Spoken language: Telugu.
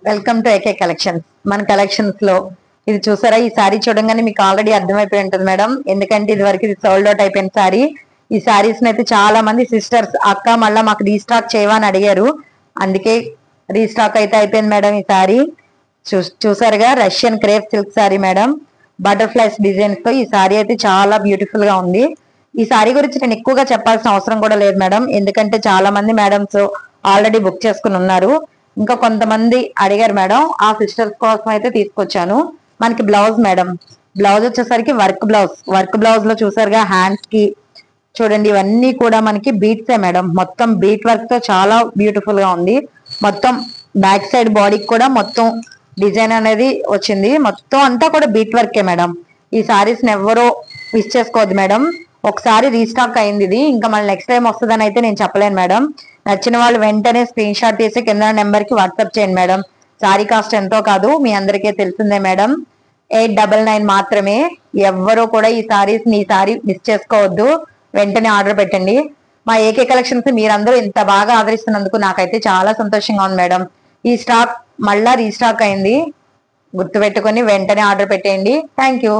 Welcome to AK collections. మన కలెక్షన్స్ లో ఇది చూసారా, ఈ సారీ చూడంగానే మీకు ఆల్రెడీ అర్థమైపోయి ఉంటుంది మేడం. ఎందుకంటే ఇది వరకు ఇది సోల్డ్ అవుట్ అయిపోయిన సారీ. ఈ సారీస్ అయితే చాలా మంది సిస్టర్స్ అక్క మళ్ళా మాకు రీస్టాక్ చేయవా అని అడిగారు. అందుకే రీస్టాక్ అయితే అయిపోయింది మేడం. ఈ సారీ చూసారుగా, Russian crepe silk sorry madam. Butterflies designs తో ఈ సారీ అయితే చాలా బ్యూటిఫుల్ గా ఉంది. ఈ సారీ గురించి నేను ఎక్కువగా చెప్పాల్సిన అవసరం కూడా లేదు మేడం. ఎందుకంటే చాలా మంది మేడమ్స్ ఆల్రెడీ బుక్ చేసుకుని ఉన్నారు. ఇంకా కొంతమంది అడిగారు మేడం. ఆ సిస్టర్స్ కోసం అయితే తీసుకొచ్చాను. మనకి బ్లౌజ్ మేడం, బ్లౌజ్ వచ్చేసరికి వర్క్ బ్లౌజ్ లో చూసారుగా, హ్యాండ్స్ కి చూడండి ఇవన్నీ కూడా మనకి బీట్సే మేడం. మొత్తం బీట్ వర్క్ తో చాలా బ్యూటిఫుల్ గా ఉంది. మొత్తం బ్యాక్ సైడ్ బాడీకి కూడా మొత్తం డిజైన్ అనేది వచ్చింది. మొత్తం అంతా కూడా బీట్ వర్కే మేడం. ఈ సారీస్ ని ఎవరో మిస్ చేసుకోవద్దు మేడం. ఒకసారి రీస్టాక్ అయింది ఇది, ఇంకా మళ్ళీ నెక్స్ట్ టైం వస్తుందని అయితే నేను చెప్పలేను మేడం. నచ్చిన వాళ్ళు వెంటనే స్క్రీన్ షాట్ తీసి కింద నెంబర్ కి వాట్సాప్ చేయండి మేడం. సారీ కాస్ట్ ఎంతో కాదు, మీ అందరికీ తెలిసిందే మేడం. 899 మాత్రమే. ఎవ్వరూ కూడా ఈ సారీస్ మిస్ చేసుకోవద్దు. వెంటనే ఆర్డర్ పెట్టండి. మా ఏకే కలెక్షన్స్ మీరందరూ ఇంత బాగా ఆదరిస్తున్నందుకు నాకైతే చాలా సంతోషంగా ఉంది మేడం. ఈ స్టాక్ మళ్ళా రీస్టాక్ అయింది, గుర్తుపెట్టుకుని వెంటనే ఆర్డర్ పెట్టేయండి. Thank you.